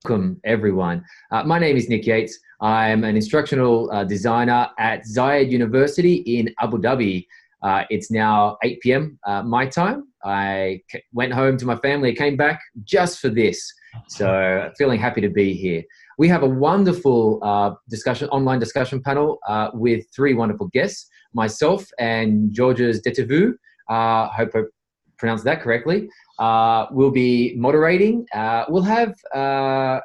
Welcome, everyone. My name is Nick Yates. I'm an instructional designer at Zayed University in Abu Dhabi. It's now 8 p.m. My time. I went home to my family. I came back just for this. So feeling happy to be here. We have a wonderful online discussion panel with three wonderful guests, myself and Georges Detevu. Hope I pronounced that correctly. We'll be moderating. We'll have our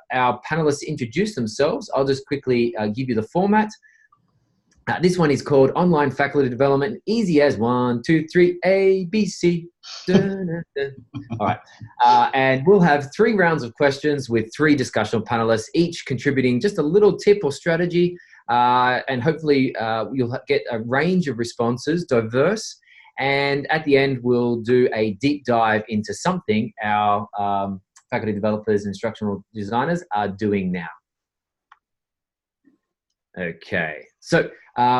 panelists introduce themselves. I'll just quickly give you the format. This one is called Online Faculty Development, easy as 1, 2, 3, A, B, C. Dun, dun, dun. All right. And we'll have 3 rounds of questions with 3 discussional panelists, each contributing just a little tip or strategy. And hopefully you'll get a range of responses, diverse. And at the end, we'll do a deep dive into something our faculty developers and instructional designers are doing now. Okay, so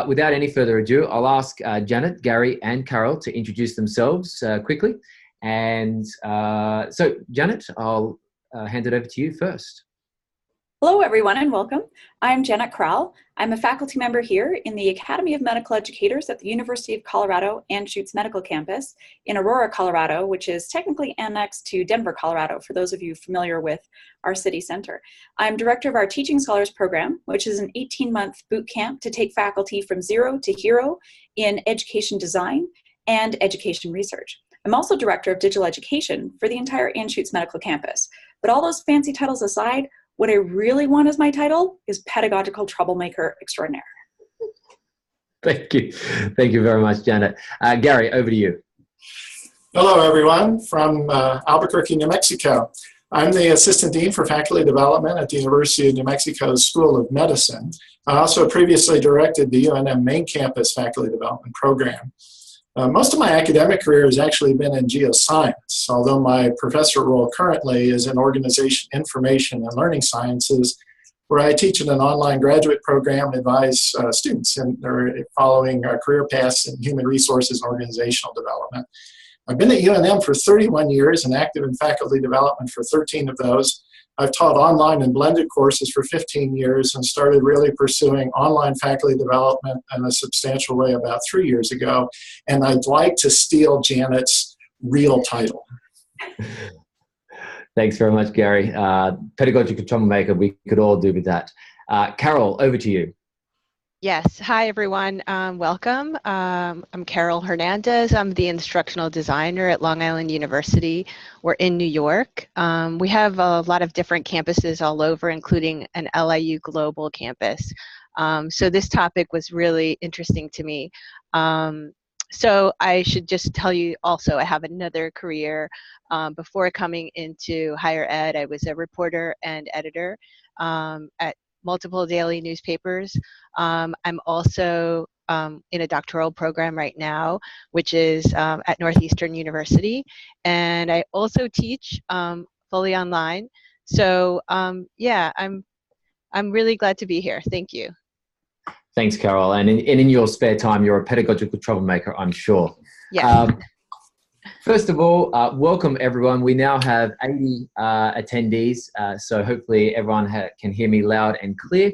without any further ado, I'll ask Janet, Gary, and Carol to introduce themselves quickly. And so, Janet, I'll hand it over to you first. Hello, everyone, and welcome. I'm Janet Krall. I'm a faculty member here in the Academy of Medical Educators at the University of Colorado Anschutz Medical Campus in Aurora, Colorado, which is technically annexed to Denver, Colorado, for those of you familiar with our city center. I'm director of our Teaching Scholars Program, which is an 18-month boot camp to take faculty from zero to hero in education design and education research. I'm also director of digital education for the entire Anschutz Medical Campus. But all those fancy titles aside, what I really want as my title is pedagogical troublemaker extraordinaire. Thank you. Thank you very much, Janet. Gary, over to you. Hello, everyone, from Albuquerque, New Mexico. I'm the Assistant Dean for Faculty Development at the University of New Mexico's School of Medicine. I also previously directed the UNM main campus faculty development program. Most of my academic career has actually been in geoscience, although my professor role currently is in organization, information, and learning sciences, where I teach in an online graduate program and advise students in their following career paths in human resources and organizational development. I've been at UNM for 31 years and active in faculty development for 13 of those. I've taught online and blended courses for 15 years and started really pursuing online faculty development in a substantial way about 3 years ago. And I'd like to steal Janet's real title. Thanks very much, Gary. Pedagogical troublemaker, we could all do with that. Carol, over to you. Yes. Hi, everyone. Welcome. I'm Carol Hernandez. I'm the instructional designer at Long Island University. We're in New York. We have a lot of different campuses all over, including an LIU global campus. So this topic was really interesting to me. So I should just tell you also, I have another career. Before coming into higher ed, I was a reporter and editor at multiple daily newspapers. I'm also in a doctoral program right now, which is at Northeastern University. And I also teach fully online. So yeah, I'm really glad to be here. Thank you. Thanks, Carol. And in your spare time, you're a pedagogical troublemaker, I'm sure. Yes. First of all, welcome everyone. We now have 80 attendees, so hopefully everyone can hear me loud and clear.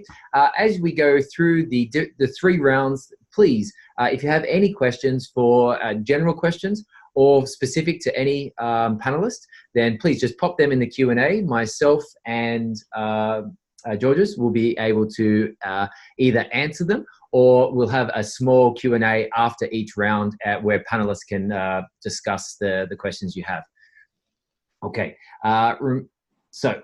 As we go through the 3 rounds, please, if you have any questions for general questions or specific to any panelist, then please just pop them in the Q&A. Myself and Georges will be able to either answer them, or we'll have a small Q&A after each round where panelists can discuss the questions you have. Okay, so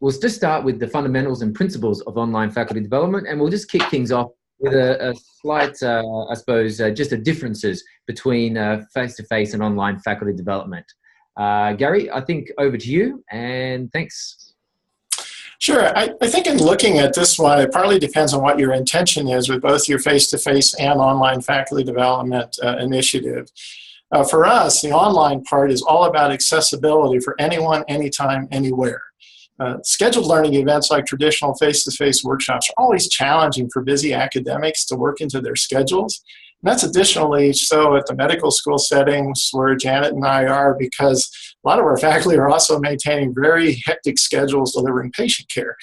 we'll just start with the fundamentals and principles of online faculty development, and we'll just kick things off with a slight, I suppose, just the differences between face-to-face and online faculty development. Gary, I think over to you, and thanks. Sure. I think in looking at this one, it partly depends on what your intention is with both your face-to-face and online faculty development initiative. For us, the online part is all about accessibility for anyone, anytime, anywhere. Scheduled learning events like traditional face-to-face workshops are always challenging for busy academics to work into their schedules. That's additionally so at the medical school settings where Janet and I are, because a lot of our faculty are also maintaining very hectic schedules delivering patient care.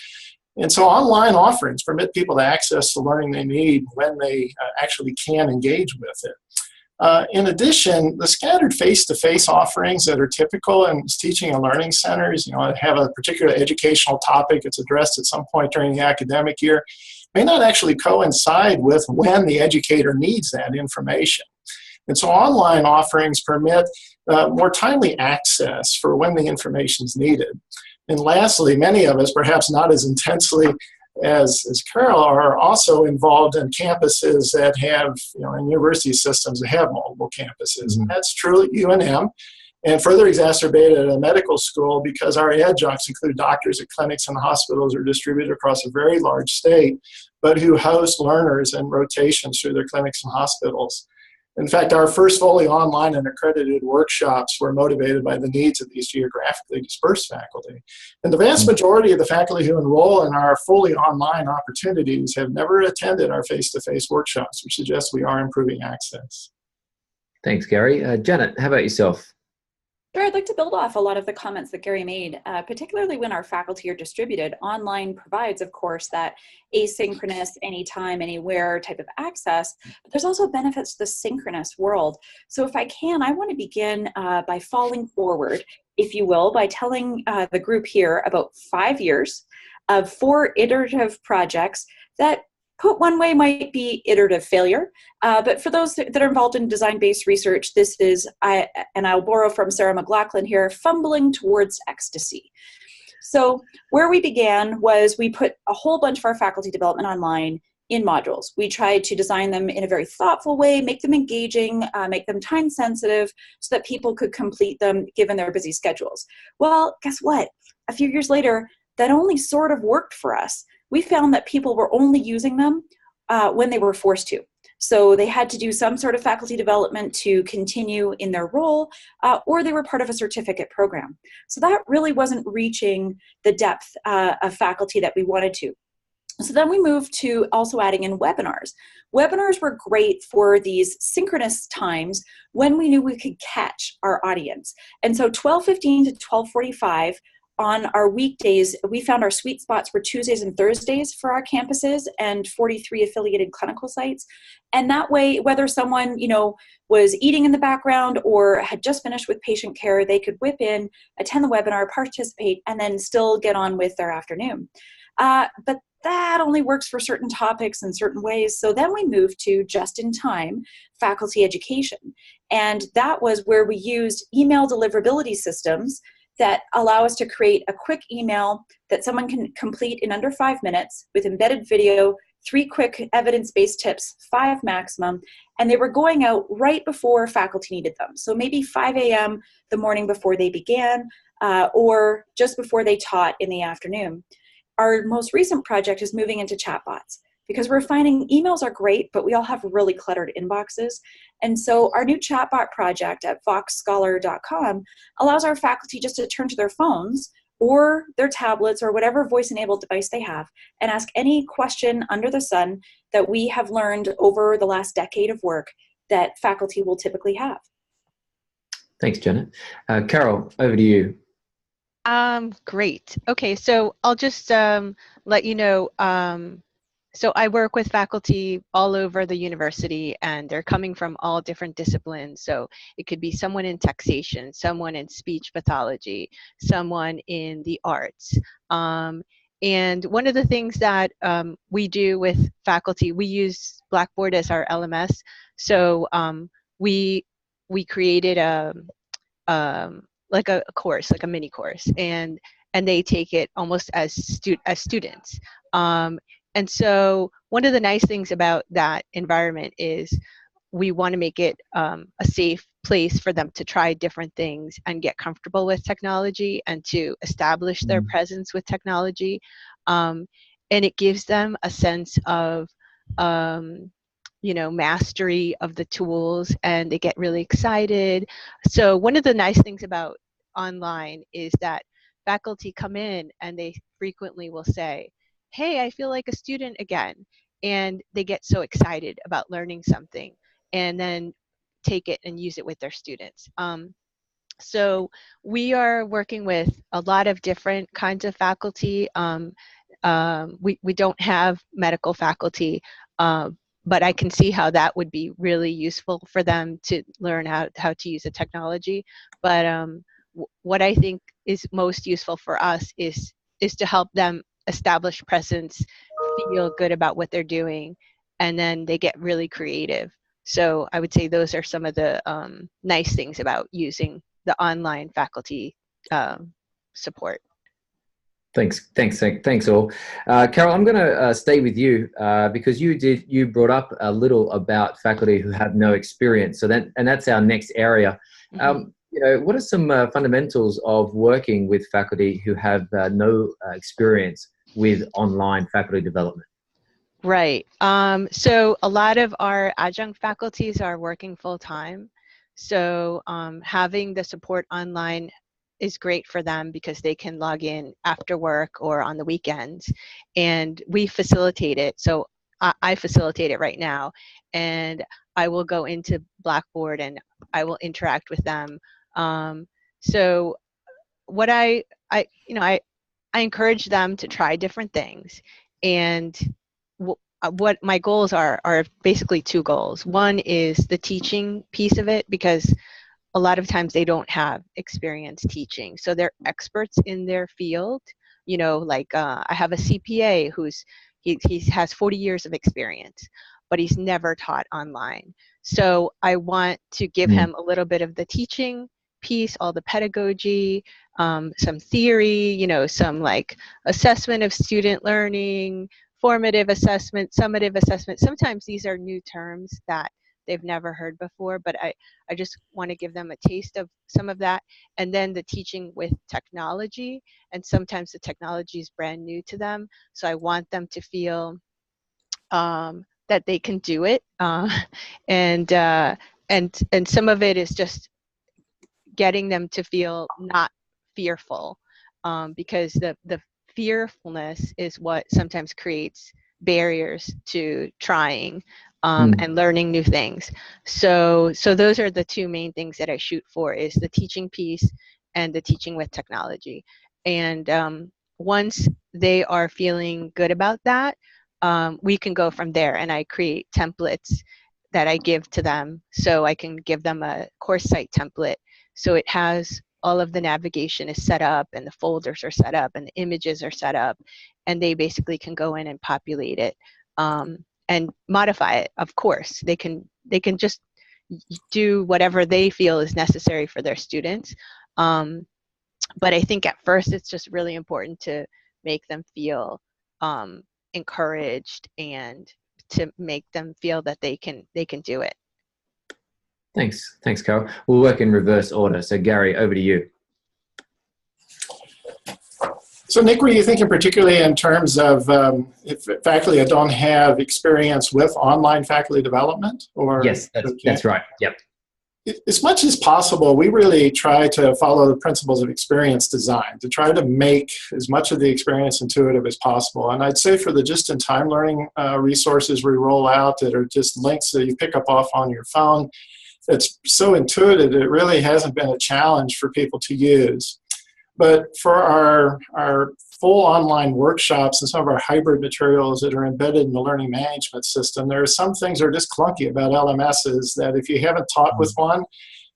And so online offerings permit people to access the learning they need when they actually can engage with it. In addition, the scattered face-to-face offerings that are typical in teaching and learning centers, have a particular educational topic that's addressed at some point during the academic year, may not actually coincide with when the educator needs that information. And so online offerings permit more timely access for when the information is needed. And lastly, many of us, perhaps not as intensely as Carol, are also involved in campuses that have, in university systems that have multiple campuses. Mm-hmm. And that's true at UNM, and further exacerbated at a medical school because our adjuncts include doctors at clinics and hospitals are distributed across a very large state, but who host learners in rotations through their clinics and hospitals. In fact, our first fully online and accredited workshops were motivated by the needs of these geographically dispersed faculty. And the vast majority of the faculty who enroll in our fully online opportunities have never attended our face-to-face workshops, which suggests we are improving access. Thanks, Gary. Janet, how about yourself? Sure, I'd like to build off a lot of the comments that Gary made, particularly when our faculty are distributed. Online provides, of course, that asynchronous, anytime, anywhere type of access, but there's also benefits to the synchronous world. So if I can, I want to begin by falling forward, if you will, by telling the group here about 5 years of 4 iterative projects that put one way might be iterative failure, but for those that are involved in design-based research, this is, and I'll borrow from Sarah McLachlan here, fumbling towards ecstasy. So where we began was we put a whole bunch of our faculty development online in modules. We tried to design them in a very thoughtful way, make them engaging, make them time sensitive so that people could complete them given their busy schedules. Well, guess what? A few years later, that only sort of worked for us. We found that people were only using them when they were forced to. So they had to do some sort of faculty development to continue in their role, or they were part of a certificate program. So that really wasn't reaching the depth of faculty that we wanted to. So then we moved to also adding in webinars. Webinars were great for these synchronous times when we knew we could catch our audience. And so 12:15 to 12:45 on our weekdays, we found our sweet spots were Tuesdays and Thursdays for our campuses and 43 affiliated clinical sites. And that way, whether someone, was eating in the background or had just finished with patient care, they could whip in, attend the webinar, participate, and then still get on with their afternoon. But that only works for certain topics in certain ways. So then we moved to just-in-time faculty education. And that was where we used email deliverability systems that allow us to create a quick email that someone can complete in under 5 minutes with embedded video, 3 quick evidence-based tips, 5 maximum, and they were going out right before faculty needed them. So maybe 5 a.m. the morning before they began, or just before they taught in the afternoon. Our most recent project is moving into chatbots, because we're finding emails are great, but we all have really cluttered inboxes. And so our new chatbot project at voxscholar.com allows our faculty just to turn to their phones or their tablets or whatever voice-enabled device they have and ask any question under the sun that we have learned over the last decade of work that faculty will typically have. Thanks, Janet. Carol, over to you. Great. Okay, so I'll just let you know, so I work with faculty all over the university, and they're coming from all different disciplines. So it could be someone in taxation, someone in speech pathology, someone in the arts. And one of the things that we do with faculty, we use Blackboard as our LMS. So we created like a course, like a mini course, and they take it almost as students. And so one of the nice things about that environment is we want to make it a safe place for them to try different things and get comfortable with technology and to establish their presence with technology. And it gives them a sense of mastery of the tools, and they get really excited. So one of the nice things about online is that faculty come in and they frequently will say, hey, I feel like a student again. And they get so excited about learning something. and then take it and use it with their students. So we are working with a lot of different kinds of faculty. We don't have medical faculty, but I can see how that would be really useful for them to learn how to use the technology. But what I think is most useful for us is to help them establish presence, feel good about what they're doing, and then they get really creative. So I would say those are some of the nice things about using the online faculty support. Thanks all. Carol, I'm going to stay with you because you brought up a little about faculty who have no experience. So that's our next area. Mm-hmm. You know, what are some fundamentals of working with faculty who have no experience with online faculty development? Right. So a lot of our adjunct faculties are working full time. So having the support online is great for them because they can log in after work or on the weekends, and we facilitate it. So I facilitate it right now, and I will go into Blackboard and I will interact with them. So what I encourage them to try different things, and what my goals are basically two goals. One is the teaching piece of it, because a lot of times they don't have experience teaching. So they're experts in their field. You know, like I have a CPA he has 40 years of experience, but he's never taught online. So I want to give him a little bit of the teaching piece, all the pedagogy, some theory, you know, some like assessment of student learning, formative assessment, summative assessment. Sometimes these are new terms that they've never heard before, but I just want to give them a taste of some of that. And then the teaching with technology, and sometimes the technology is brand new to them. So I want them to feel that they can do it. And some of it is just getting them to feel not fearful, because the fearfulness is what sometimes creates barriers to trying and learning new things. So those are the two main things that I shoot for, is the teaching piece and the teaching with technology. And once they are feeling good about that, we can go from there, and I create templates that I give to them. So I can give them a course site template. So it has all of the navigation is set up, and the folders are set up, and the images are set up, and they basically can go in and populate it and modify it. Of course, they can just do whatever they feel is necessary for their students. But I think at first it's just really important to make them feel encouraged, and to make them feel that they can do it. Thanks, Carol. We'll work in reverse order. So Gary, over to you. So Nick, were you thinking particularly in terms of if faculty don't have experience with online faculty development? Or yes, that's right. Yep. As much as possible, we really try to follow the principles of experience design to try to make as much of the experience intuitive as possible. And I'd say for the just-in-time learning resources we roll out that are just links that you pick up off on your phone, it's so intuitive, it really hasn't been a challenge for people to use. But for our full online workshops and some of our hybrid materials that are embedded in the learning management system, there are some things that are just clunky about LMSs that if you haven't taught with one,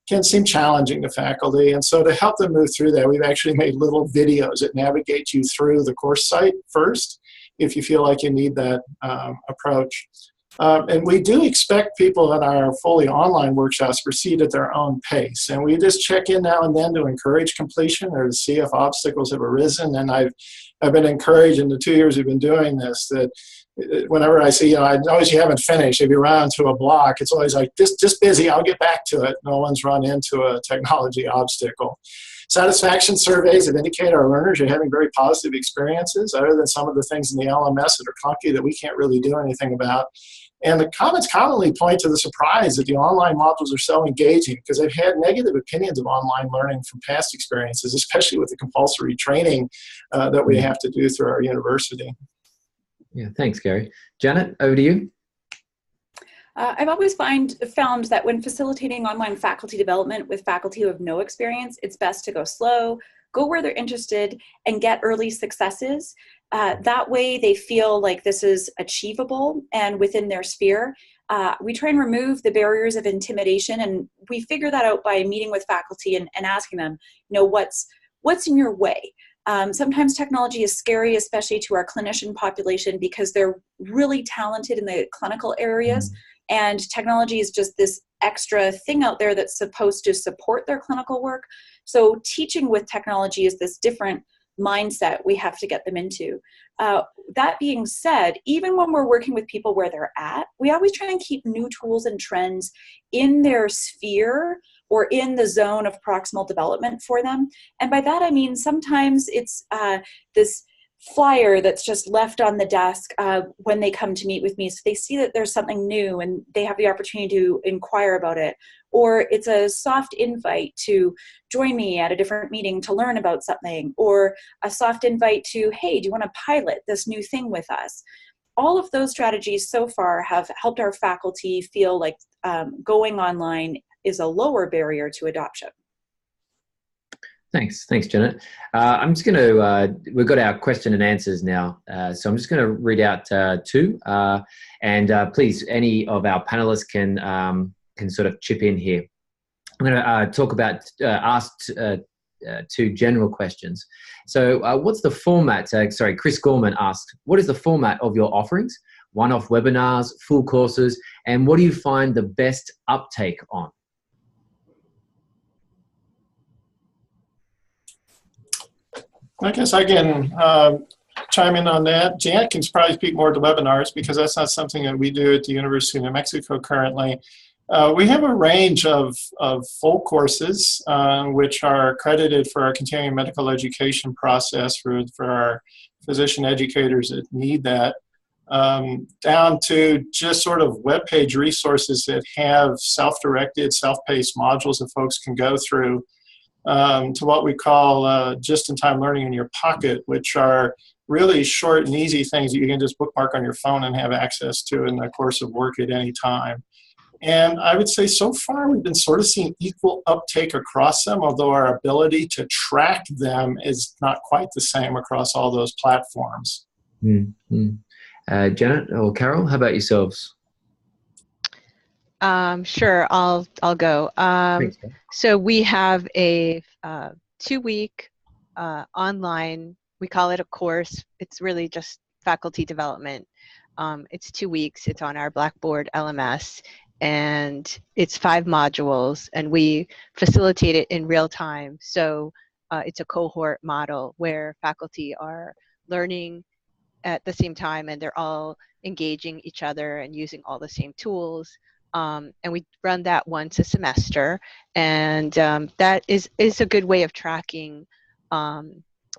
can seem challenging to faculty. And so to help them move through that, we've actually made little videos that navigate you through the course site first, if you feel like you need that approach. And we do expect people in our fully online workshops to proceed at their own pace. And we just check in now and then to encourage completion or to see if obstacles have arisen. And I've been encouraged in the 2 years we've been doing this that whenever I see, I notice you haven't finished, if you run into a block, it's always like, just busy, I'll get back to it. No one's run into a technology obstacle. Satisfaction surveys have indicated our learners are having very positive experiences, other than some of the things in the LMS that are clunky that we can't really do anything about. And the comments commonly point to the surprise that the online modules are so engaging, because they've had negative opinions of online learning from past experiences, especially with the compulsory training that we have to do through our university. Yeah, thanks, Gary. Janet, over to you. I've always found that when facilitating online faculty development with faculty who have no experience, it's best to go slow, go where they're interested, and get early successes. That way they feel like this is achievable and within their sphere. We try and remove the barriers of intimidation, and we figure that out by meeting with faculty and asking them, what's in your way? Sometimes technology is scary, especially to our clinician population, because they're really talented in the clinical areas, and technology is just this extra thing out there that's supposed to support their clinical work. So teaching with technology is this different mindset we have to get them into. That being said, even when we're working with people where they're at, we always try and keep new tools and trends in their sphere or in the zone of proximal development for them. And by that I mean sometimes it's this flyer that's just left on the desk when they come to meet with me, so they see that there's something new and they have the opportunity to inquire about it. Or it's a soft invite to join me at a different meeting to learn about something, or a soft invite to, hey, do you want to pilot this new thing with us? All of those strategies so far have helped our faculty feel like going online is a lower barrier to adoption. Thanks, Janet. I'm just going to, we've got our question and answers now, so I'm just going to read out two, and please, any of our panelists can sort of chip in here. I'm going to talk about, ask two general questions. So what's the format, Chris Gorman asked, what is the format of your offerings? One-off webinars, full courses, and what do you find the best uptake on? I guess I can chime in on that. Janet can probably speak more to webinars because that's not something that we do at the University of New Mexico currently. We have a range of full courses which are accredited for our continuing medical education process for our physician educators that need that, down to just sort of web page resources that have self-directed, self-paced modules that folks can go through, to what we call just-in-time learning in your pocket, which are really short and easy things that you can just bookmark on your phone and have access to in the course of work at any time. And I would say so far we've been sort of seeing equal uptake across them, although our ability to track them is not quite the same across all those platforms. Janet or Carol, how about yourselves? Sure, I'll go. So we have a 2-week online, we call it a course. It's really just faculty development. It's 2 weeks. It's on our Blackboard LMS, and it's 5 modules, and we facilitate it in real time. So it's a cohort model where faculty are learning at the same time, and they're all engaging each other and using all the same tools. And we run that once a semester, and that is a good way of tracking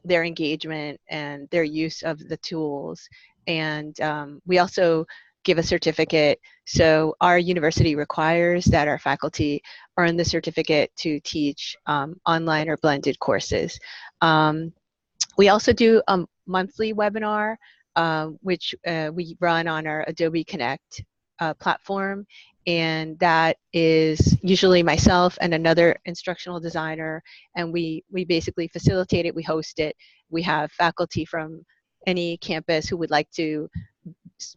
their engagement and their use of the tools. And we also give a certificate. So our university requires that our faculty earn the certificate to teach online or blended courses. We also do a monthly webinar, which we run on our Adobe Connect platform. And that is usually myself and another instructional designer, and we basically facilitate it, we host it. We have faculty from any campus who would like to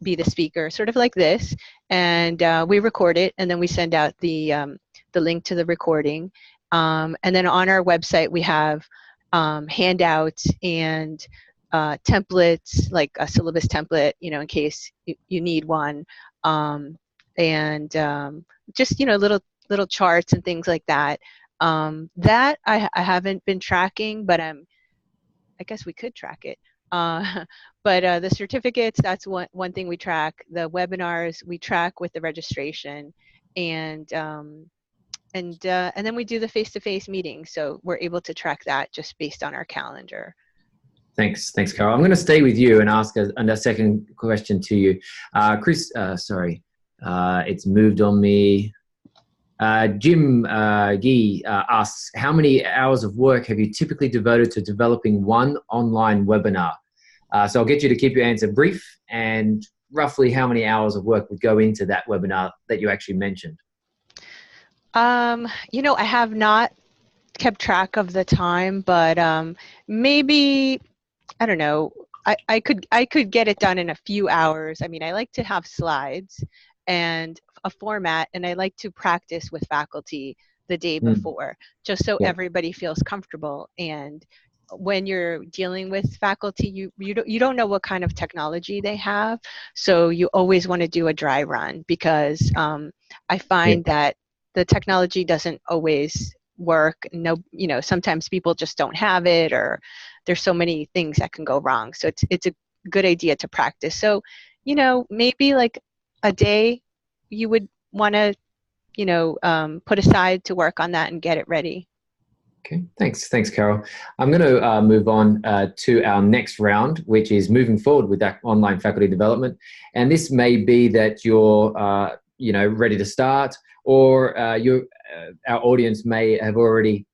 be the speaker, sort of like this, and we record it, and then we send out the link to the recording. And then on our website we have handouts and templates, like a syllabus template, in case you need one. And just little charts and things like that. That I haven't been tracking, but I guess we could track it. But the certificates, that's one thing we track. The webinars we track with the registration, and then we do the face-to-face meetings. So we're able to track that just based on our calendar. Thanks, Carol. I'm going to stay with you and ask a second question to you, Chris. Sorry. It's moved on me. Jim Gee asks, how many hours of work have you typically devoted to developing one online webinar? So I'll get you to keep your answer brief and roughly how many hours of work would go into that webinar that you actually mentioned? You know, I have not kept track of the time, but maybe, I don't know, I could get it done in a few hours. I mean, I like to have slides and a format, and I like to practice with faculty the day before, just so everybody feels comfortable. And when you're dealing with faculty, you don't know what kind of technology they have, so you always want to do a dry run, because I find that the technology doesn't always work. No, you know, sometimes people just don't have it, or there's so many things that can go wrong. So it's a good idea to practice. So, you know, maybe like a day you would want to, you know, put aside to work on that and get it ready. Okay, thanks, Carol. I'm going to move on to our next round, which is moving forward with that online faculty development. And this may be that you're, you know, ready to start, or our audience may have already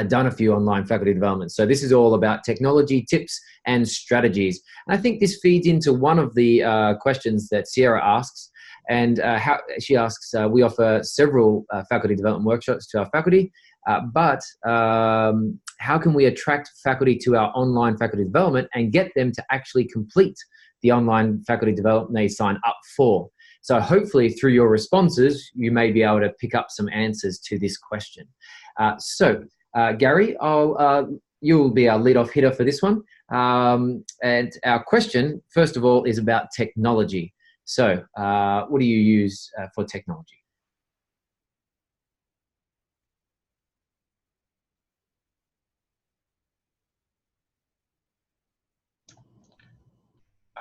done a few online faculty developments. So this is all about technology, tips, and strategies. And I think this feeds into one of the questions that Sierra asks. And how she asks, we offer several faculty development workshops to our faculty, but how can we attract faculty to our online faculty development and get them to actually complete the online faculty development they sign up for? So hopefully through your responses, you may be able to pick up some answers to this question. Gary, you'll be our lead-off hitter for this one. And our question, first of all, is about technology. So what do you use for technology?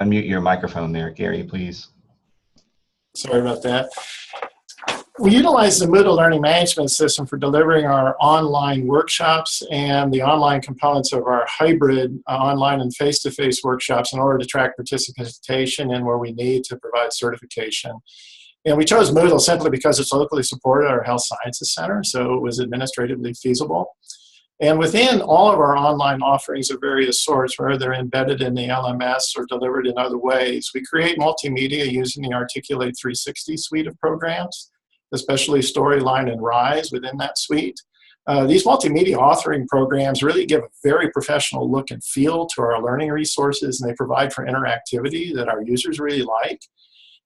Unmute your microphone there, Gary, please. Sorry about that. We utilize the Moodle Learning Management System for delivering our online workshops and the online components of our hybrid online and face-to-face workshops in order to track participation and where we need to provide certification. And we chose Moodle simply because it's locally supported at our Health Sciences Center, so it was administratively feasible. And within all of our online offerings of various sorts, whether they're embedded in the LMS or delivered in other ways, we create multimedia using the Articulate 360 suite of programs, especially Storyline and Rise within that suite. These multimedia authoring programs really give a very professional look and feel to our learning resources, and they provide for interactivity that our users really like.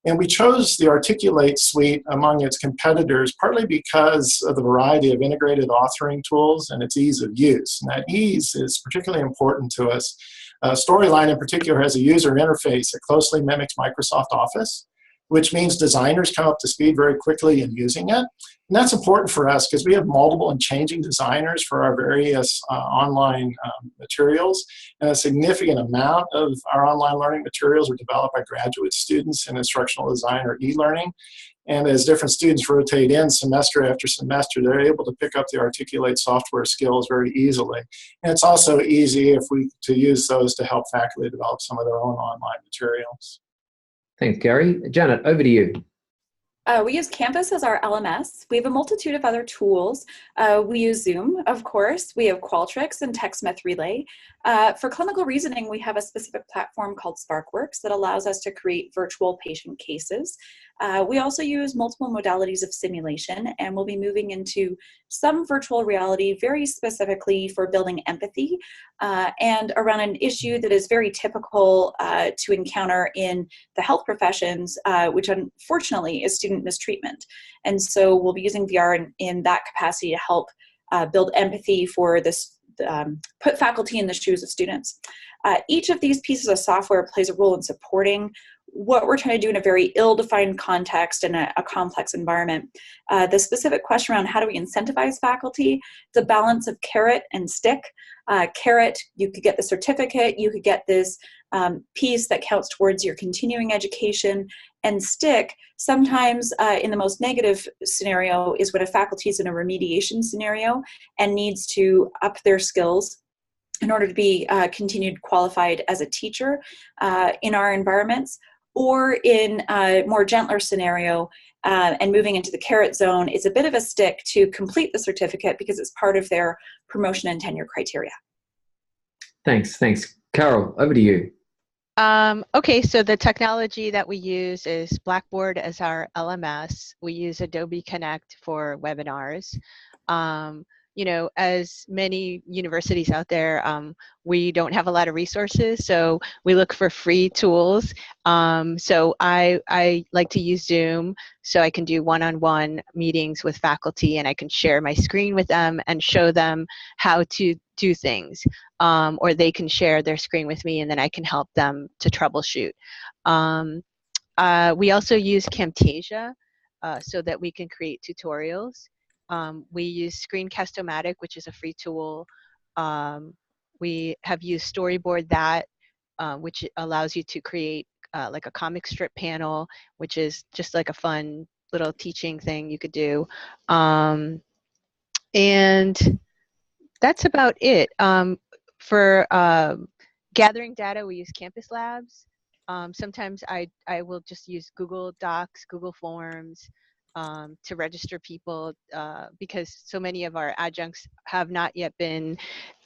And we chose the Articulate suite among its competitors partly because of the variety of integrated authoring tools and its ease of use. And that ease is particularly important to us. Storyline in particular has a user interface that closely mimics Microsoft Office, which means designers come up to speed very quickly in using it. And that's important for us because we have multiple and changing designers for our various online materials. And a significant amount of our online learning materials are developed by graduate students in instructional design or e-learning. And as different students rotate in semester after semester, they're able to pick up the Articulate software skills very easily. And it's also easy to use those to help faculty develop some of their own online materials. Thanks, Gary. Janet, over to you. We use Canvas as our LMS. We have a multitude of other tools. We use Zoom, of course. We have Qualtrics and TextMeth Relay. For clinical reasoning, we have a specific platform called SparkWorks that allows us to create virtual patient cases. We also use multiple modalities of simulation, and we'll be moving into some virtual reality very specifically for building empathy and around an issue that is very typical to encounter in the health professions, which unfortunately is student mistreatment. And so we'll be using VR in that capacity to help build empathy for this, put faculty in the shoes of students. Each of these pieces of software plays a role in supporting what we're trying to do in a very ill-defined context and a complex environment. The specific question around how do we incentivize faculty, the balance of carrot and stick. Carrot, you could get the certificate, you could get this piece that counts towards your continuing education, and stick, sometimes in the most negative scenario is when a faculty is in a remediation scenario and needs to up their skills in order to be continued qualified as a teacher in our environments, or in a more gentler scenario and moving into the carrot zone is a bit of a stick to complete the certificate because it's part of their promotion and tenure criteria. Thanks. Carol, over to you. Okay, so the technology that we use is Blackboard as our LMS. We use Adobe Connect for webinars. You know, as many universities out there, we don't have a lot of resources, so we look for free tools. So I like to use Zoom, so I can do one-on-one meetings with faculty, and I can share my screen with them and show them how to do things. Or they can share their screen with me, and then I can help them to troubleshoot. We also use Camtasia so that we can create tutorials. We use Screencast-O-Matic, which is a free tool. We have used Storyboard that, which allows you to create like a comic strip panel, which is just like a fun little teaching thing you could do. And that's about it. For gathering data, we use Campus Labs. Sometimes I will just use Google Docs, Google Forms to register people because so many of our adjuncts have not yet been,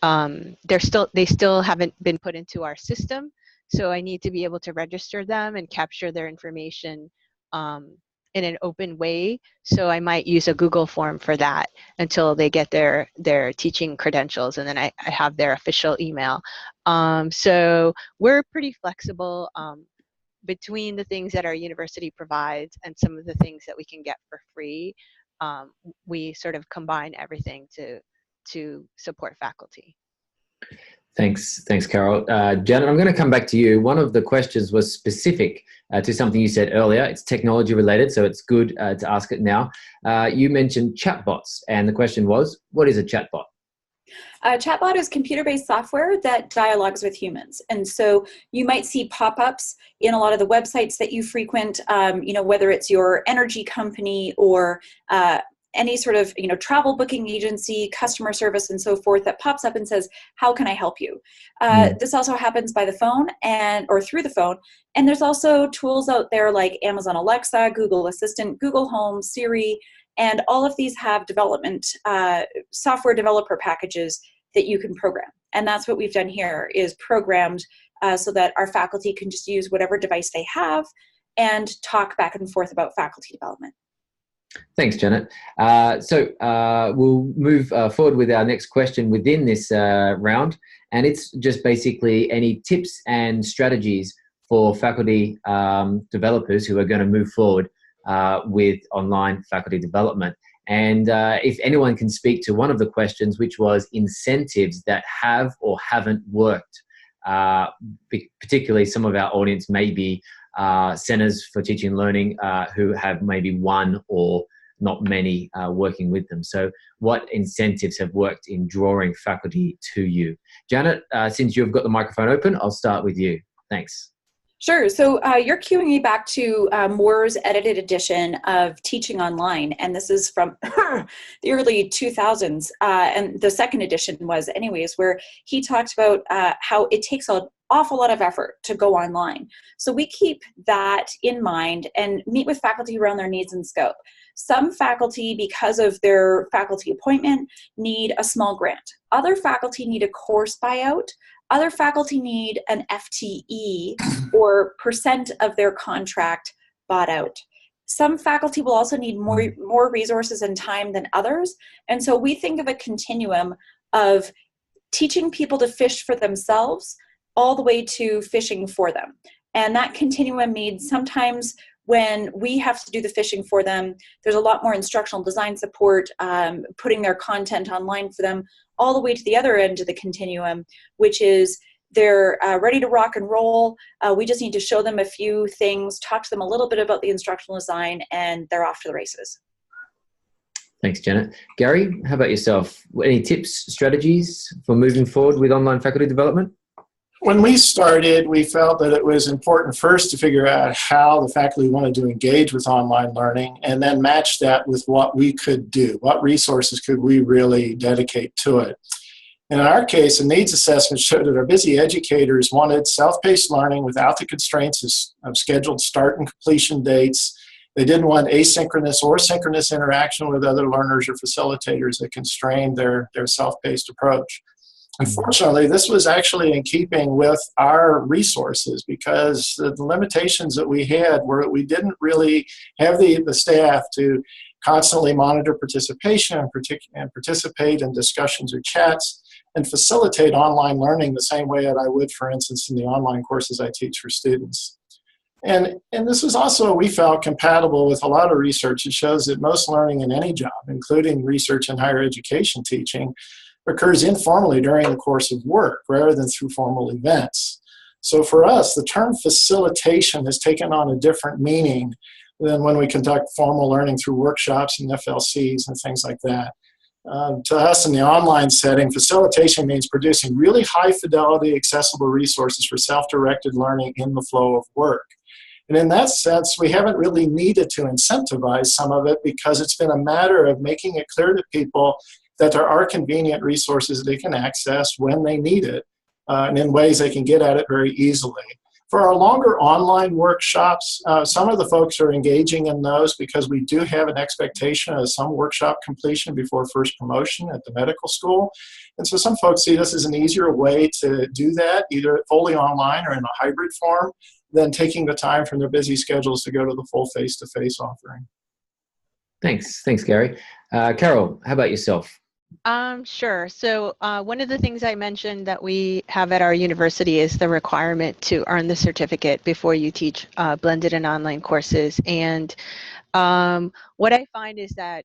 they still haven't been put into our system. So I need to be able to register them and capture their information in an open way. So I might use a Google form for that until they get their teaching credentials, and then I have their official email. So we're pretty flexible between the things that our university provides and some of the things that we can get for free. We sort of combine everything to support faculty. Thanks, Carol. Janet, I'm going to come back to you. One of the questions was specific to something you said earlier. It's technology related, so it's good to ask it now. You mentioned chatbots, and the question was, what is a chatbot? A chatbot is computer-based software that dialogues with humans. And so you might see pop-ups in a lot of the websites that you frequent, you know, whether it's your energy company or any sort of, you know, travel booking agency, customer service, and so forth, that pops up and says, how can I help you? This also happens by the phone or through the phone. And there's also tools out there like Amazon Alexa, Google Assistant, Google Home, Siri, and all of these have development, software developer packages that you can program. And that's what we've done here, is programmed so that our faculty can just use whatever device they have and talk back and forth about faculty development. Thanks, Janet. So we'll move forward with our next question within this round, and it's just basically any tips and strategies for faculty developers who are going to move forward with online faculty development. And if anyone can speak to one of the questions, which was incentives that have or haven't worked, particularly some of our audience may be centers for teaching and learning who have maybe one or not many working with them. So what incentives have worked in drawing faculty to you? Janet, since you've got the microphone open, I'll start with you. Thanks. Sure. So you're cueing me back to Moore's edited edition of Teaching Online, and this is from the early 2000s, and the second edition was anyways, where he talked about how it takes an awful lot of effort to go online. So we keep that in mind and meet with faculty around their needs and scope. Some faculty, because of their faculty appointment, need a small grant. Other faculty need a course buyout. Other faculty need an FTE or % of their contract bought out. Some faculty will also need more resources and time than others. And so we think of a continuum of teaching people to fish for themselves all the way to fishing for them. And that continuum means sometimes when we have to do the fishing for them, there's a lot more instructional design support, putting their content online for them, all the way to the other end of the continuum, which is they're ready to rock and roll. We just need to show them a few things, talk to them a little bit about the instructional design, and they're off to the races. Thanks, Janet. Gary, how about yourself? Any tips, strategies for moving forward with online faculty development? When we started, we felt that it was important first to figure out how the faculty wanted to engage with online learning, and then match that with what we could do. What resources could we really dedicate to it? In our case, a needs assessment showed that our busy educators wanted self-paced learning without the constraints of scheduled start and completion dates. They didn't want asynchronous or synchronous interaction with other learners or facilitators that constrained their self-paced approach. Unfortunately, this was actually in keeping with our resources because the limitations that we had were we didn't really have the staff to constantly monitor participation and participate in discussions or chats and facilitate online learning the same way that I would, for instance, in the online courses I teach for students. And this was also, we felt, compatible with a lot of research. It shows that most learning in any job, including research in higher education teaching, occurs informally during the course of work rather than through formal events. So for us, the term facilitation has taken on a different meaning than when we conduct formal learning through workshops and FLCs and things like that. To us in the online setting, facilitation means producing really high fidelity, accessible resources for self-directed learning in the flow of work. And in that sense, we haven't really needed to incentivize some of it because it's been a matter of making it clear to people that there are convenient resources they can access when they need it, and in ways they can get at it very easily. For our longer online workshops, some of the folks are engaging in those because we do have an expectation of some workshop completion before first promotion at the medical school. And so some folks see this as an easier way to do that, either fully online or in a hybrid form, than taking the time from their busy schedules to go to the full face-to-face offering. Thanks, Gary. Carol, how about yourself? Sure. So one of the things I mentioned that we have at our university is the requirement to earn the certificate before you teach blended and online courses. And what I find is that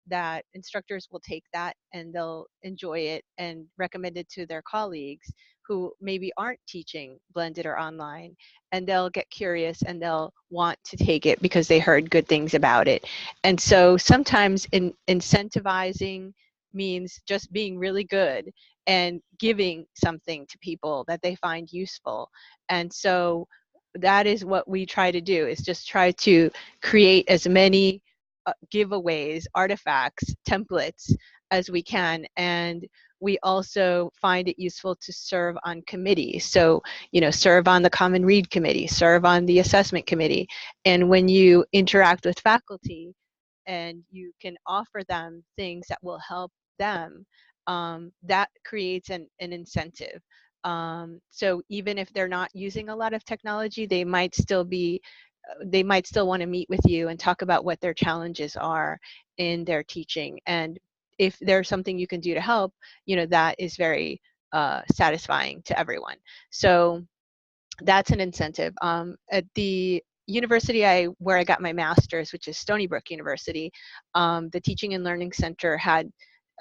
that instructors will take that and they'll enjoy it and recommend it to their colleagues who maybe aren't teaching blended or online, and they'll get curious and they'll want to take it because they heard good things about it. And so sometimes incentivizing means just being really good and giving something to people that they find useful. And so that is what we try to do, is just try to create as many giveaways, artifacts, templates as we can. And we also find it useful to serve on committees. So, serve on the Common Read Committee, serve on the Assessment Committee. And when you interact with faculty and you can offer them things that will help them, that creates an incentive. So even if they're not using a lot of technology, they might still want to meet with you and talk about what their challenges are in their teaching. And if there's something you can do to help, that is very satisfying to everyone. So that's an incentive. At the university where I got my master's, which is Stony Brook University, the Teaching and Learning Center had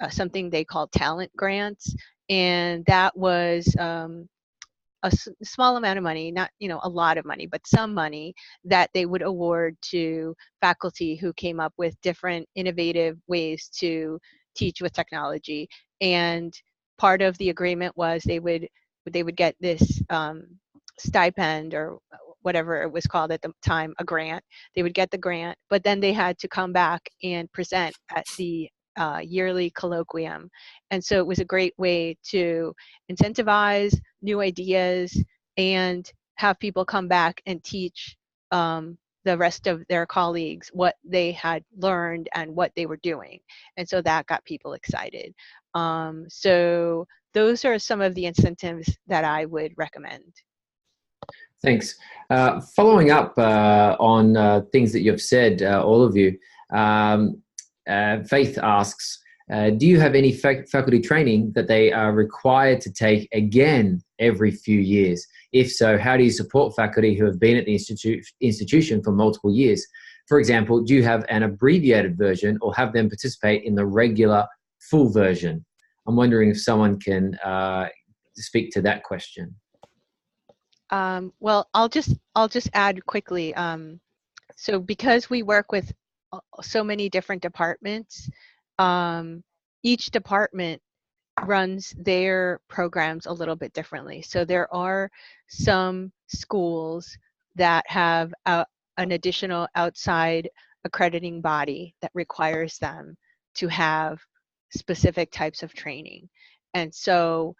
something they called talent grants. And that was a small amount of money, not a lot of money, but some money that they would award to faculty who came up with different innovative ways to teach with technology. And part of the agreement was they would get this stipend, or whatever it was called at the time, a grant. They would get the grant, but then they had to come back and present at the yearly colloquium. And so it was a great way to incentivize new ideas and have people come back and teach the rest of their colleagues what they had learned and what they were doing. And so that got people excited. So those are some of the incentives that I would recommend. Thanks. Following up on things that you've said, all of you, Faith asks, do you have any faculty training that they are required to take again every few years? If so, how do you support faculty who have been at the institution for multiple years? For example, do you have an abbreviated version or have them participate in the regular full version? I'm wondering if someone can speak to that question. Well, I'll just add quickly. So because we work with so many different departments, each department runs their programs a little bit differently. So there are some schools that have an additional outside accrediting body that requires them to have specific types of training. And so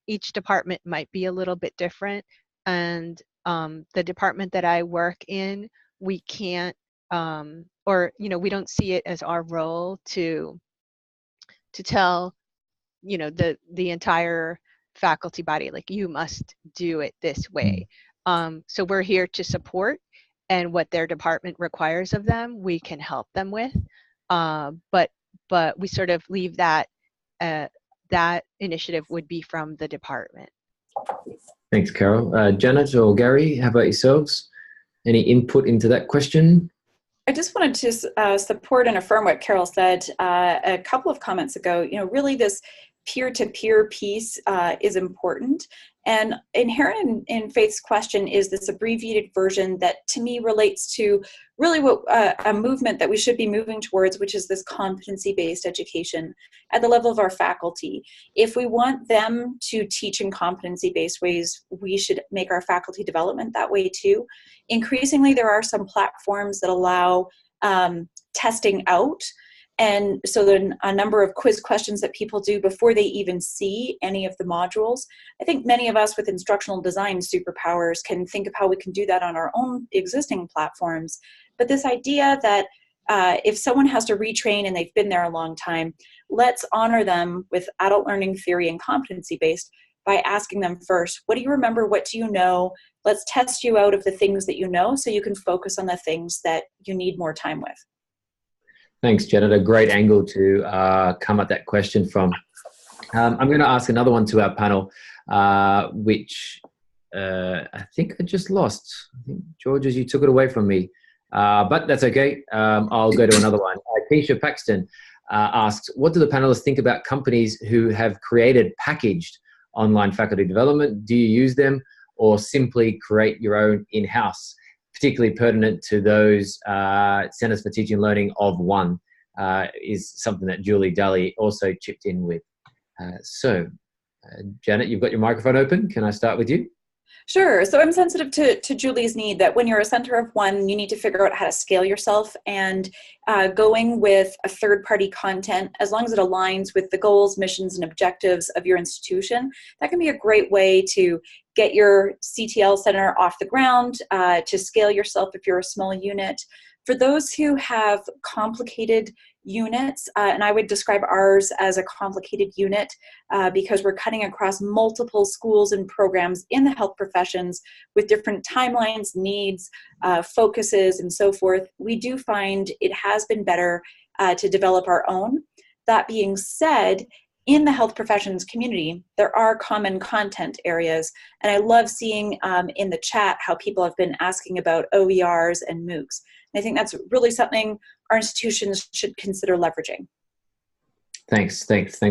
each department might be a little bit different. And the department that I work in, we can't, we don't see it as our role to tell the entire faculty body, like, you must do it this way. So we're here to support, and what their department requires of them, we can help them with. But we sort of leave that, that initiative would be from the department. Thanks, Carol. Janet or Gary, how about yourselves? Any input into that question? I just wanted to support and affirm what Carol said a couple of comments ago. Really this peer-to-peer piece is important. And inherent in Faith's question is this abbreviated version that to me relates to really what a movement that we should be moving towards, which is this competency-based education at the level of our faculty. If we want them to teach in competency-based ways, we should make our faculty development that way too. Increasingly, there are some platforms that allow testing out. And so then a number of quiz questions that people do before they even see any of the modules. I think many of us with instructional design superpowers can think of how we can do that on our own existing platforms. But this idea that if someone has to retrain and they've been there a long time, let's honor them with adult learning theory and competency-based by asking them first, what do you remember? What do you know? Let's test you out of the things that you know so you can focus on the things that you need more time with. Thanks, Janet. A great angle to come at that question from. I'm going to ask another one to our panel, which I think I just lost. I think, George, you took it away from me. But that's okay. I'll go to another one. Keisha Paxton asks, what do the panelists think about companies who have created packaged online faculty development? Do you use them or simply create your own in-house? Particularly pertinent to those Centers for Teaching and Learning of one is something that Julie Daly also chipped in with. Janet, you've got your microphone open. Can I start with you? Sure. So I'm sensitive to Julie's need that when you're a center of one, you need to figure out how to scale yourself, and going with a third-party content, as long as it aligns with the goals, missions, and objectives of your institution, that can be a great way to get your CTL center off the ground, to scale yourself if you're a small unit. For those who have complicated units, and I would describe ours as a complicated unit because we're cutting across multiple schools and programs in the health professions with different timelines, needs, focuses, and so forth, we do find it has been better to develop our own. That being said, in the health professions community, there are common content areas, and I love seeing in the chat how people have been asking about OERs and MOOCs. And I think that's really something our institutions should consider leveraging. Thanks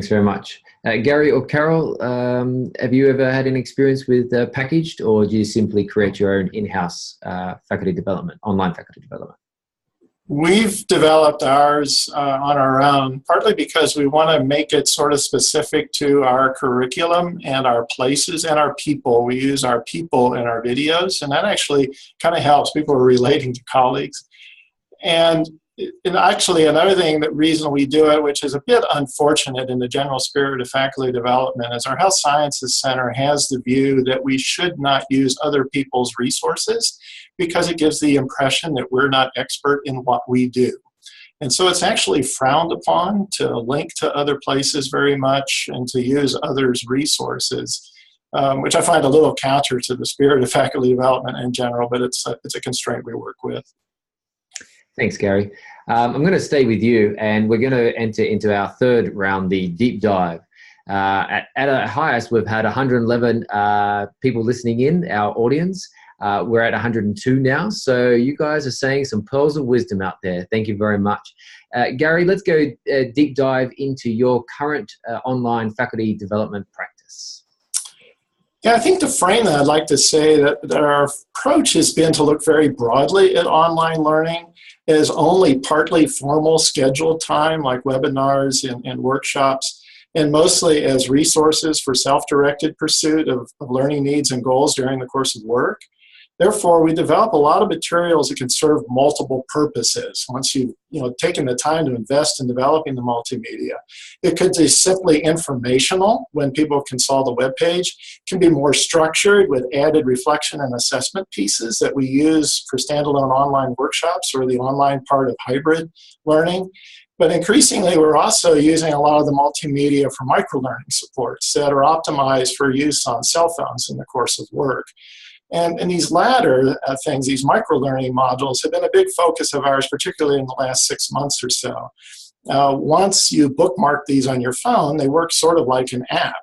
very much. Gary or Carol, have you ever had any experience with packaged, or do you simply create your own in-house faculty development, online faculty development? We've developed ours on our own, partly because we want to make it sort of specific to our curriculum and our places and our people. We use our people in our videos, and that actually kind of helps. People are relating to colleagues. And actually another reason we do it, which is a bit unfortunate in the general spirit of faculty development, is our Health Sciences Center has the view that we should not use other people's resources because it gives the impression that we're not expert in what we do. And so it's actually frowned upon to link to other places very much and to use others' resources, which I find a little counter to the spirit of faculty development in general, but it's a constraint we work with. Thanks, Gary. I'm going to stay with you, and we're going to enter into our third round, the deep dive. At our highest, we've had 111 people listening in, our audience. We're at 102 now, so you guys are saying some pearls of wisdom out there. Thank you very much. Gary, let's go deep dive into your current online faculty development practice. Yeah, I think to frame that, I'd like to say that our approach has been to look very broadly at online learning as only partly formal scheduled time, like webinars and workshops, and mostly as resources for self-directed pursuit of learning needs and goals during the course of work. Therefore, we develop a lot of materials that can serve multiple purposes. Once you've taken the time to invest in developing the multimedia, it could be simply informational when people consult a web page. It can be more structured with added reflection and assessment pieces that we use for standalone online workshops or the online part of hybrid learning. But increasingly, we're also using a lot of the multimedia for microlearning supports that are optimized for use on cell phones in the course of work. And these latter things, these microlearning modules, have been a big focus of ours, particularly in the last 6 months or so. Once you bookmark these on your phone, they work sort of like an app.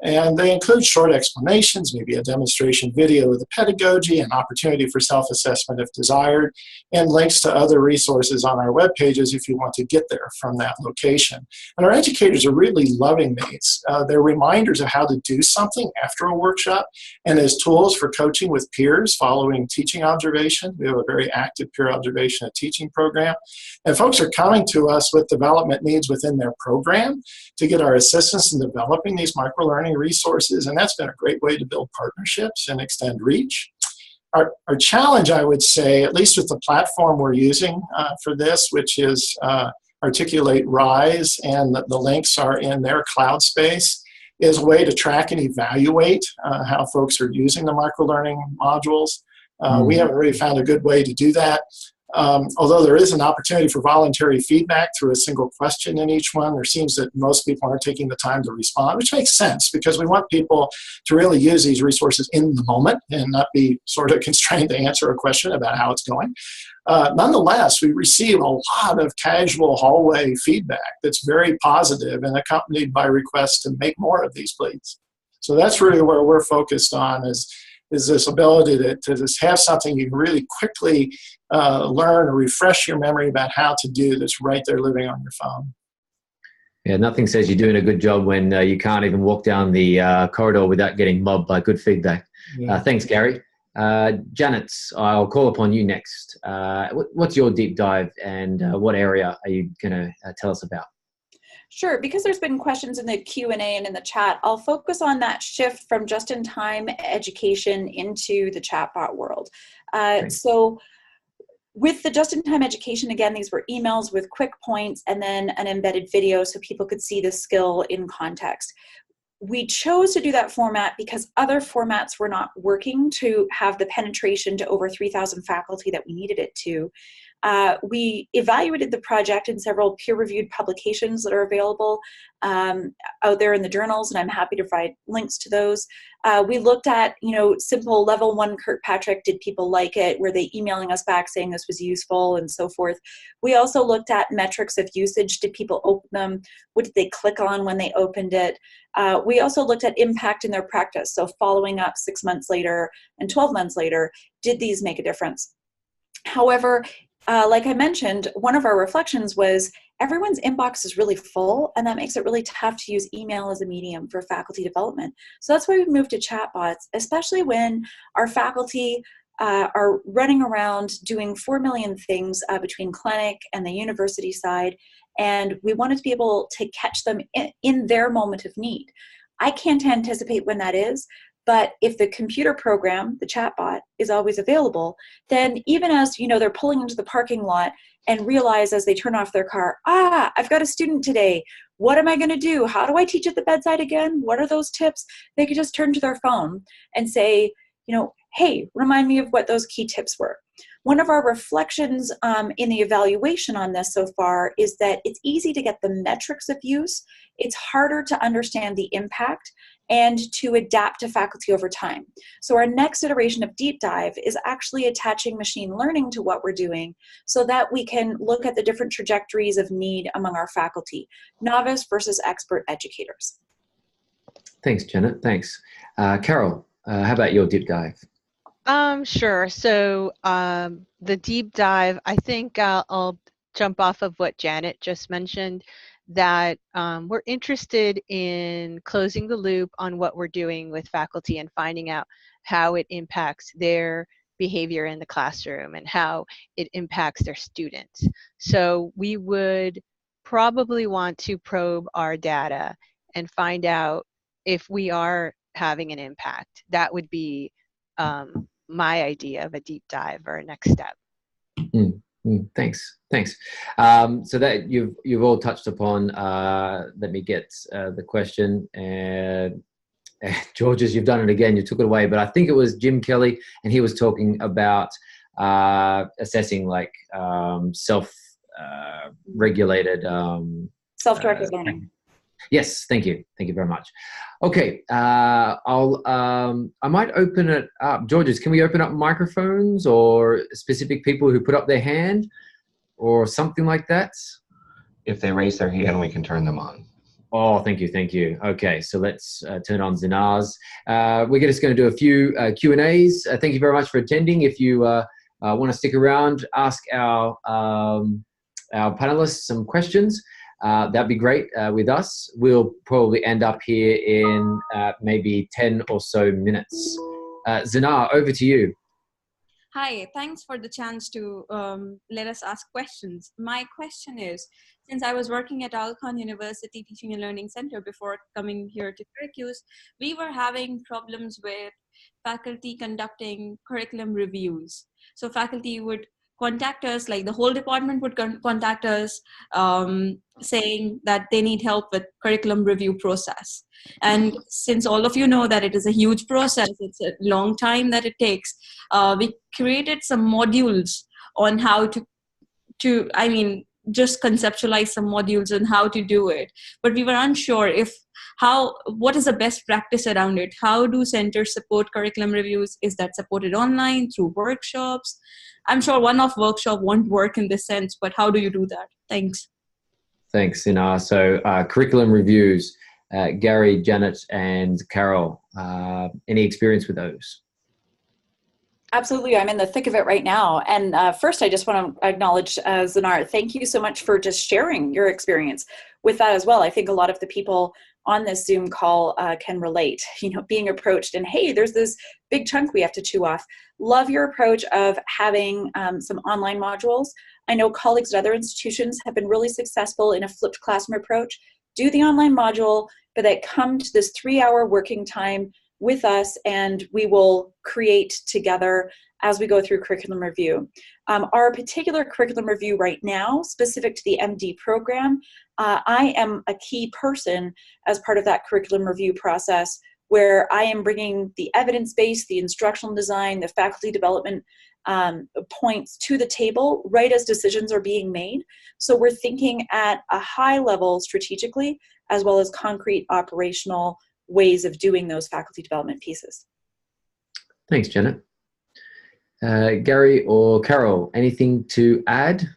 And they include short explanations, maybe a demonstration video of the pedagogy, an opportunity for self-assessment if desired, and links to other resources on our web pages if you want to get there from that location. And our educators are really loving these. They're reminders of how to do something after a workshop, and as tools for coaching with peers following teaching observation. We have a very active peer observation and teaching program. And folks are coming to us with development needs within their program to get our assistance in developing these microlearning resources, and that's been a great way to build partnerships and extend reach. Our challenge, I would say, at least with the platform we're using for this, which is Articulate Rise, and the links are in their cloud space, is a way to track and evaluate how folks are using the microlearning modules. We haven't really found a good way to do that. Although there is an opportunity for voluntary feedback through a single question in each one, there seems that most people aren't taking the time to respond, which makes sense because we want people to really use these resources in the moment and not be sort of constrained to answer a question about how it's going. Nonetheless, we receive a lot of casual hallway feedback that's very positive and accompanied by requests to make more of these, please. So that's really where we're focused on is this ability to just have something you can really quickly learn or refresh your memory about how to do that's right there living on your phone. Yeah, nothing says you're doing a good job when you can't even walk down the corridor without getting mobbed by good feedback. Yeah. Thanks, Gary. Janet, I'll call upon you next. What's your deep dive and what area are you going to tell us about? Sure, because there's been questions in the Q&A and in the chat, I'll focus on that shift from just-in-time education into the chatbot world. So with the just-in-time education, again, these were emails with quick points and then an embedded video so people could see the skill in context. We chose to do that format because other formats were not working to have the penetration to over 3,000 faculty that we needed it to. We evaluated the project in several peer-reviewed publications that are available out there in the journals, and I'm happy to provide links to those. We looked at, simple level 1 Kirkpatrick, did people like it? Were they emailing us back saying this was useful and so forth? We also looked at metrics of usage. Did people open them? What did they click on when they opened it? We also looked at impact in their practice. So following up 6 months later and 12 months later, did these make a difference? However, like I mentioned, one of our reflections was everyone's inbox is really full, and that makes it really tough to use email as a medium for faculty development. So that's why we've moved to chatbots, especially when our faculty are running around doing 4 million things between clinic and the university side, and we wanted to be able to catch them in their moment of need. I can't anticipate when that is, but if the computer program, the chatbot, is always available, then even as they're pulling into the parking lot and realize as they turn off their car, I've got a student today. What am I going to do? How do I teach at the bedside again? What are those tips? They could just turn to their phone and say, hey, remind me of what those key tips were. One of our reflections in the evaluation on this so far is that it's easy to get the metrics of use. It's harder to understand the impact and to adapt to faculty over time. So our next iteration of Deep Dive is actually attaching machine learning to what we're doing so that we can look at the different trajectories of need among our faculty, novice versus expert educators. Thanks, Janet. Thanks. Carol, how about your deep dive? Sure. So the deep dive, I think I'll jump off of what Janet just mentioned, that we're interested in closing the loop on what we're doing with faculty and finding out how it impacts their behavior in the classroom and how it impacts their students. So we would probably want to probe our data and find out if we are having an impact. That would be my idea of a deep dive or a next step. Thanks. So that you've all touched upon. Let me get the question. Georges, you've done it again. You took it away, but I think it was Jim Kelly, and he was talking about assessing like self regulated self-directed learning. Yes, thank you. Thank you very much. Okay, I might open it up. Georges, can we open up microphones or specific people who put up their hand or something like that? If they raise their hand, we can turn them on. Oh, thank you, thank you. Okay, so let's turn on Zinar's. We're just going to do a few Q&As. Thank you very much for attending. If you want to stick around, ask our panelists some questions. That'd be great with us. We'll probably end up here in maybe 10 or so minutes. Zinar, over to you. Hi, thanks for the chance to let us ask questions. My question is, since I was working at Alcorn University Teaching and Learning Center before coming here to Syracuse, we were having problems with faculty conducting curriculum reviews. So faculty would contact us, like the whole department would contact us saying that they need help with curriculum review process. And since all of you know that it is a huge process, it's a long time that it takes, we created some modules on how to just conceptualize some modules on how to do it. But we were unsure what is the best practice around it? How do centers support curriculum reviews? Is that supported online through workshops? I'm sure one-off workshop won't work in this sense, but how do you do that? Thanks. Thanks, Sinar. So curriculum reviews, Gary, Janet, and Carol, any experience with those? Absolutely, I'm in the thick of it right now. And first, I just want to acknowledge Zinar. Thank you so much for just sharing your experience with that as well. I think a lot of the people on this Zoom call can relate, being approached and, hey, there's this big chunk we have to chew off. Love your approach of having some online modules. I know colleagues at other institutions have been really successful in a flipped classroom approach. Do the online module, but then come to this 3-hour working time with us, and we will create together as we go through curriculum review. Our particular curriculum review right now, specific to the MD program, I am a key person as part of that curriculum review process, where I am bringing the evidence base, the instructional design, the faculty development points to the table right as decisions are being made. So we're thinking at a high level strategically, as well as concrete operational ways of doing those faculty development pieces. Thanks, Janet. Gary or Carol, anything to add?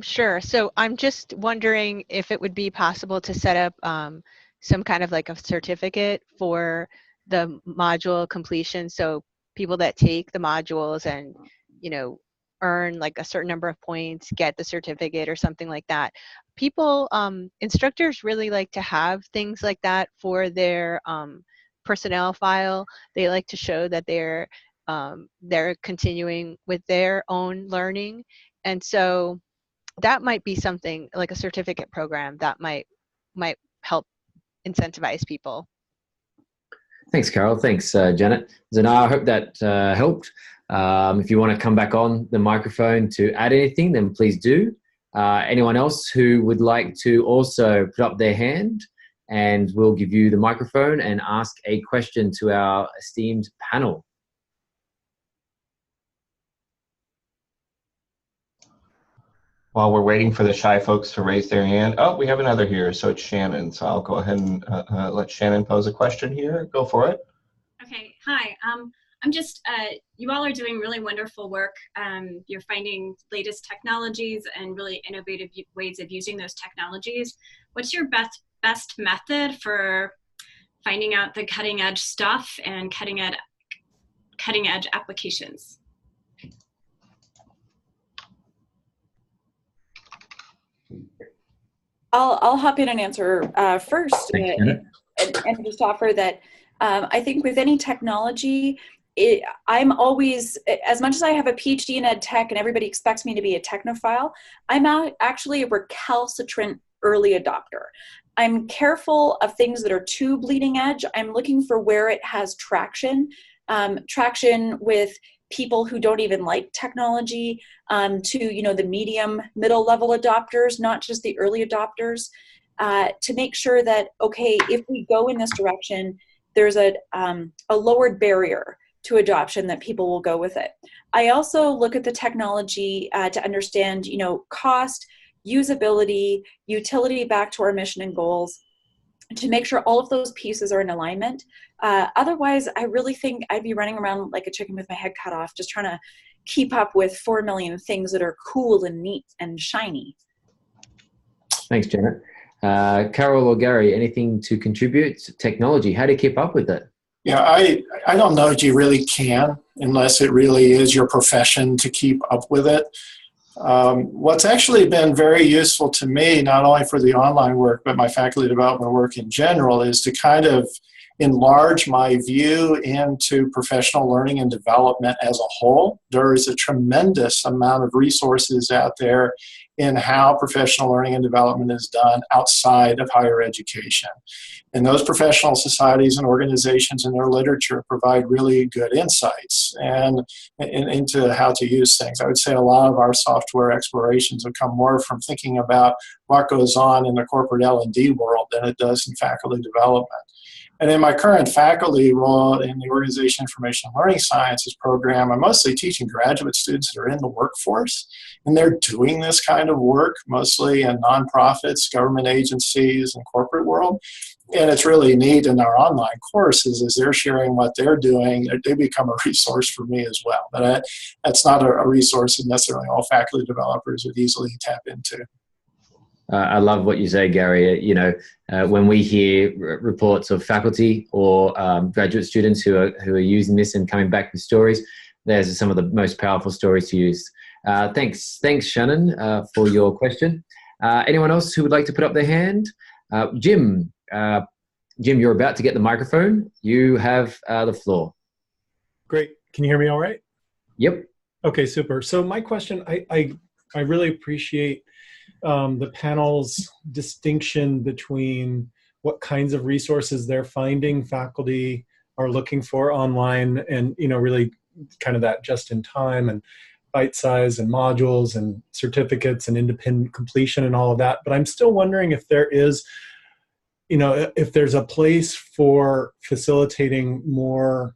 Sure. So I'm just wondering if it would be possible to set up some kind of like a certificate for the module completion. So people that take the modules and, earn like a certain number of points, get the certificate or something like that. People, instructors really like to have things like that for their personnel file. They like to show that they're continuing with their own learning. And so that might be something like a certificate program that might help incentivize people. Thanks, Carol. Thanks, Janet. Zanar, I hope that helped. If you want to come back on the microphone to add anything, then please do. Anyone else who would like to also put up their hand, and we'll give you the microphone and ask a question to our esteemed panel. While we're waiting for the shy folks to raise their hand, oh, we have another here. So it's Shannon. So I'll go ahead and let Shannon pose a question here. Go for it. Okay. Hi. I'm just, you all are doing really wonderful work. You're finding latest technologies and really innovative ways of using those technologies. What's your best method for finding out the cutting edge stuff and cutting edge applications? I'll hop in and answer first, and just offer that I think with any technology, I'm always, as much as I have a PhD in ed tech and everybody expects me to be a technophile, I'm actually a recalcitrant early adopter. I'm careful of things that are too bleeding edge. I'm looking for where it has traction, traction with people who don't even like technology, to the medium, middle level adopters, not just the early adopters, to make sure that, okay, if we go in this direction, there's a lowered barrier to adoption that people will go with it. I also look at the technology to understand, cost, usability, utility back to our mission and goals, to make sure all of those pieces are in alignment. Otherwise, I really think I'd be running around like a chicken with my head cut off, just trying to keep up with 4 million things that are cool and neat and shiny. Thanks, Janet. Carol or Gary, anything to contribute? Technology, how do you keep up with it? Yeah, I don't know that you really can, unless it really is your profession to keep up with it. What's actually been very useful to me, not only for the online work, but my faculty development work in general, is to kind of enlarge my view into professional learning and development as a whole. There is a tremendous amount of resources out there in how professional learning and development is done outside of higher education. And those professional societies and organizations and their literature provide really good insights and into how to use things. I would say a lot of our software explorations have come more from thinking about what goes on in the corporate L&D world than it does in faculty development. And in my current faculty role in the Organization Information and Learning Sciences program, I'm mostly teaching graduate students that are in the workforce, and they're doing this kind of work, mostly in nonprofits, government agencies, and corporate world. And it's really neat in our online courses as they're sharing what they're doing, they become a resource for me as well. But that's not a resource that necessarily all faculty developers would easily tap into. I love what you say, Gary. When we hear reports of faculty or graduate students who are using this and coming back with stories, there's some of the most powerful stories to use. Thanks, Shannon, for your question. Anyone else who would like to put up their hand? Jim, you're about to get the microphone. You have the floor. Great. Can you hear me all right? Yep. Okay, super. So my question, I really appreciate the panel's distinction between what kinds of resources they're finding faculty are looking for online, and really kind of that just in time and bite size and modules and certificates and independent completion and all of that. But I'm still wondering if there is, if there's a place for facilitating more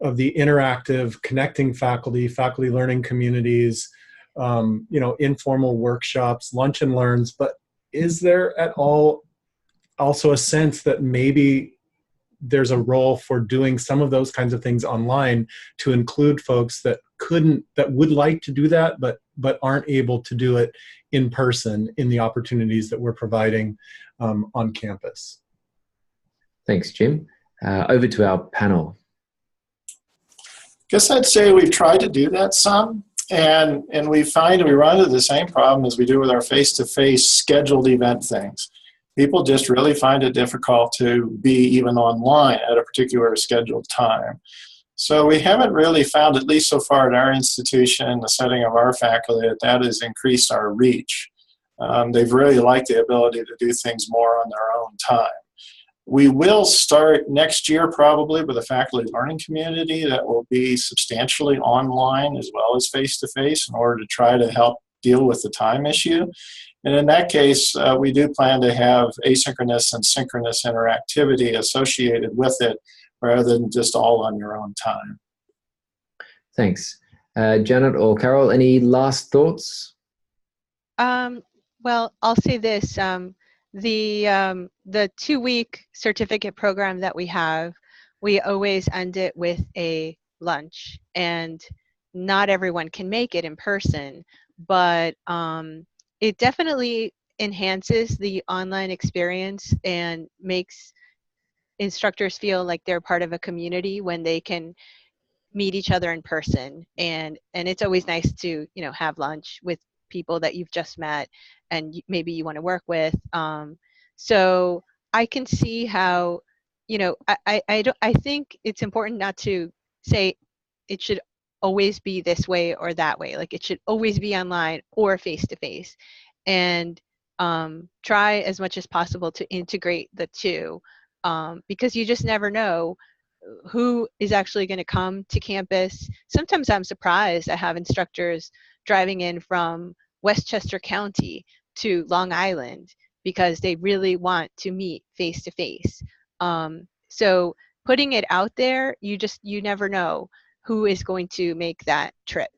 of the interactive, connecting faculty learning communities, informal workshops, lunch and learns. But is there at all also a sense that maybe there's a role for doing some of those kinds of things online to include folks that would like to do that, but aren't able to do it in person in the opportunities that we're providing on campus? Thanks, Jim. Over to our panel. Guess I'd say we've tried to do that some. And we find we run into the same problem as we do with our face-to-face scheduled event things. People just really find it difficult to be even online at a particular scheduled time. So we haven't really found, at least so far at our institution, the setting of our faculty, that has increased our reach. They've really liked the ability to do things more on their own time. We will start next year probably with a faculty learning community that will be substantially online as well as face-to-face in order to try to help deal with the time issue. And in that case, we do plan to have asynchronous and synchronous interactivity associated with it rather than just all on your own time. Thanks. Janet or Carol, any last thoughts? Well, I'll say this. The 2-week certificate program that we have, we always end it with a lunch, and not everyone can make it in person, but it definitely enhances the online experience and makes instructors feel like they're part of a community when they can meet each other in person, and it's always nice to have lunch with people that you've just met and maybe you want to work with. So I can see how, I think it's important not to say it should always be this way or that way. Like it should always be online or face-to-face, and try as much as possible to integrate the two, because you just never know who is actually going to come to campus. Sometimes I'm surprised. I have instructors driving in from Westchester County to Long Island because they really want to meet face-to-face. So putting it out there, you never know who is going to make that trip.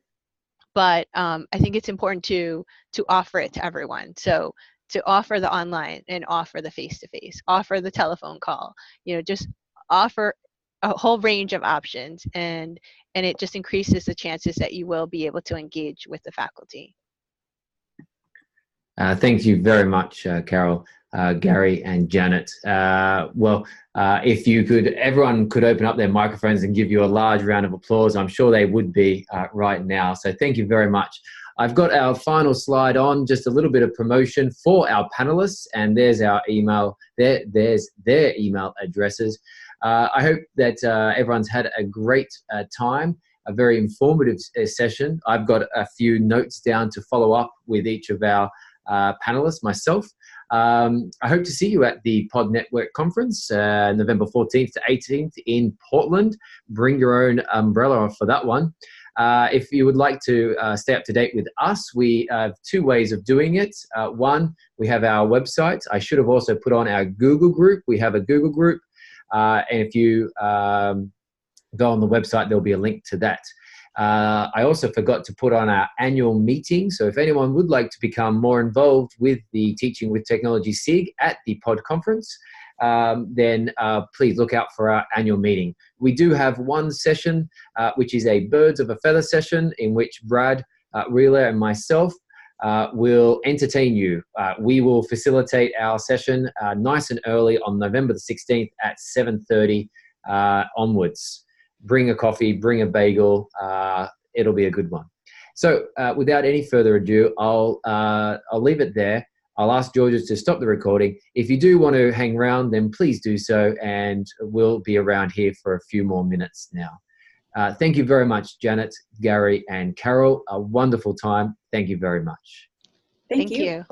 But I think it's important to offer it to everyone. So to offer the online and offer the face-to-face, offer the telephone call, just offer a whole range of options, and it just increases the chances that you will be able to engage with the faculty. Thank you very much, Carol, Gary, and Janet. If you could, everyone could open up their microphones and give you a large round of applause. I'm sure they would be right now. So thank you very much. I've got our final slide on, just a little bit of promotion for our panelists, and there's our email. There's their email addresses. I hope that everyone's had a great time, a very informative session. I've got a few notes down to follow up with each of our panelists, myself. I hope to see you at the Pod Network Conference, November 14th to 18th in Portland. Bring your own umbrella for that one. If you would like to stay up to date with us, we have two ways of doing it. One, we have our website. I should have also put on our Google group. We have a Google group. And if you go on the website, there'll be a link to that. I also forgot to put on our annual meeting. So if anyone would like to become more involved with the Teaching with Technology SIG at the Pod Conference, then please look out for our annual meeting. We do have one session, which is a Birds of a Feather session, in which Brad Wheeler and myself will entertain you. We will facilitate our session nice and early on November the 16th at 7:30 onwards. Bring a coffee, bring a bagel. It'll be a good one. So without any further ado, I'll leave it there. I'll ask Georges to stop the recording. If you do want to hang around, then please do so, and we'll be around here for a few more minutes now. Thank you very much, Janet, Gary, and Carol. A wonderful time. Thank you very much. Thank you.